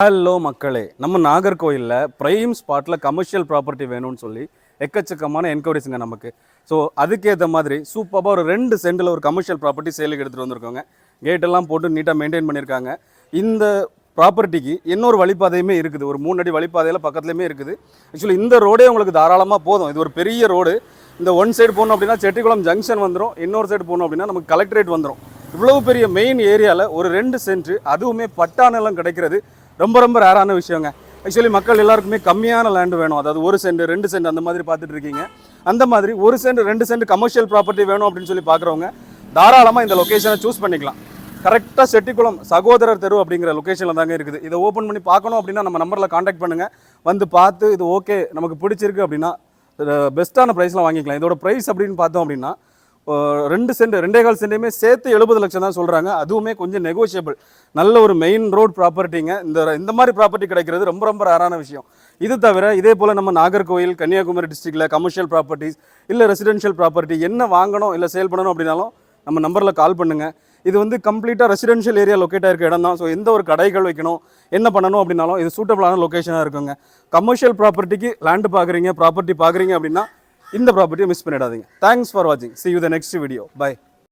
Hello மக்களே, நம்ம நாகர்கோயிலில் prime ஸ்பாட்டில் கமர்ஷியல் ப்ராப்பர்ட்டி வேணும்னு சொல்லி எக்கச்சக்கமான என்கொயரிஸுங்க நமக்கு. ஸோ அதுக்கேற்ற மாதிரி சூப்பராக ஒரு 2 சென்டில் ஒரு கமர்ஷியல் ப்ராப்பர்ட்டி சேலுக்கு எடுத்துகிட்டு வந்திருக்கோங்க. கேட்டெல்லாம் போட்டு நீட்டாக மெயின்டைன் பண்ணியிருக்காங்க. இந்த ப்ராப்பர்ட்டிக்கு இன்னொரு வழிப்பாதையுமே இருக்குது. ஒரு 3 அடி வழிப்பாதையில் பக்கத்துலேயுமே இருக்குது. ஆக்சுவலி இந்த ரோடே உங்களுக்கு தாராளமாக போதும். இது ஒரு பெரிய ரோடு. இந்த ஒன் சைடு போகணும் அப்படின்னா செட்டிக்குளம் ஜங்ஷன் வந்துடும், இன்னொரு சைடு போகணும் அப்படின்னா நமக்கு கலெக்டரேட் வந்துடும். இவ்வளோ பெரிய மெயின் ஏரியாவில் ஒரு 2 சென்ட், அதுவுமே பட்டா நிலம் கிடைக்கிறது ரொம்ப ரொம்ப ரேரான விஷயங்க. ஆக்சுவலி மக்கள் எல்லாருக்குமே கம்மியான லேண்டு வேணும். அதாவது 1 சென்ட் 2 சென்ட் அந்த மாதிரி பார்த்துட்டு இருக்கீங்க. அந்த மாதிரி 1 சென்ட் 2 சென்ட் கமர்ஷியல் ப்ராப்பர்ட்டி வேணும் அப்படின்னு சொல்லி பார்க்குறவங்க தாராளமாக இந்த லொக்கேஷனை சூஸ் பண்ணிக்கலாம். கரெக்டாக செட்டிக்குளம் சகோதரர் தெரு அப்படிங்கிற லொக்கேஷனில் தாங்க இருக்குது. இதை ஓப்பன் பண்ணி பார்க்கணும் அப்படின்னா நம்ம நம்பரில் காண்டாக்ட் பண்ணுங்கள். வந்து பார்த்து இது ஓகே நமக்கு பிடிச்சிருக்கு அப்படின்னா பெஸ்ட்டான ப்ரைஸில் வாங்கிக்கலாம். இதோட ப்ரைஸ் அப்படின்னு பார்த்தோம் அப்படின்னா 2 சென்ட் 2.25 சென்ட்டுமே சேர்த்து 70 லட்சம் தான் சொல்கிறாங்க. அதுவுமே கொஞ்சம் நெகோஷியபிள். நல்ல ஒரு மெயின் ரோட் ப்ராப்பர்ட்டிங்க. இந்த மாதிரி ப்ராப்பர்ட்டி கிடைக்கிறது ரொம்ப ரொம்ப ரேரான விஷயம். இது தவிர இதே போல் நம்ம நாகர்கோவில் கன்னியாகுமரி டிஸ்ட்ரிக்டில் கமர்ஷியல் ப்ராப்பர்ட்டிஸ் இல்லை ரெசிடென்ஷியல் ப்ராப்பர்ட்டி என்ன வாங்கணும் இல்லை சேல் பண்ணணும் அப்படின்னாலும் நம்ம நம்பரில் கால் பண்ணுங்கள். இது வந்து கம்ப்ளீட்டாக ரெசிடென்ஷியல் ஏரியா லொக்கேட் ஆகிருக்க இடம் தான். ஸோ எந்த ஒரு கடைகள் வைக்கணும் என்ன பண்ணணும் அப்படின்னாலும் இது சூட்டபிளான லொக்கேஷனாக இருக்குங்க. கமர்ஷியல் ப்ராப்பர்ட்டிக்கு லேண்டு பார்க்குறீங்க, ப்ராப்பர்ட்டி பார்க்குறீங்க அப்படின்னா இந்த ப்ராப்பர்ட்டியை மிஸ் பண்ணிடாதீங்க. தேங்க்ஸ் ஃபார் வாட்சிங். See you the next video. Bye.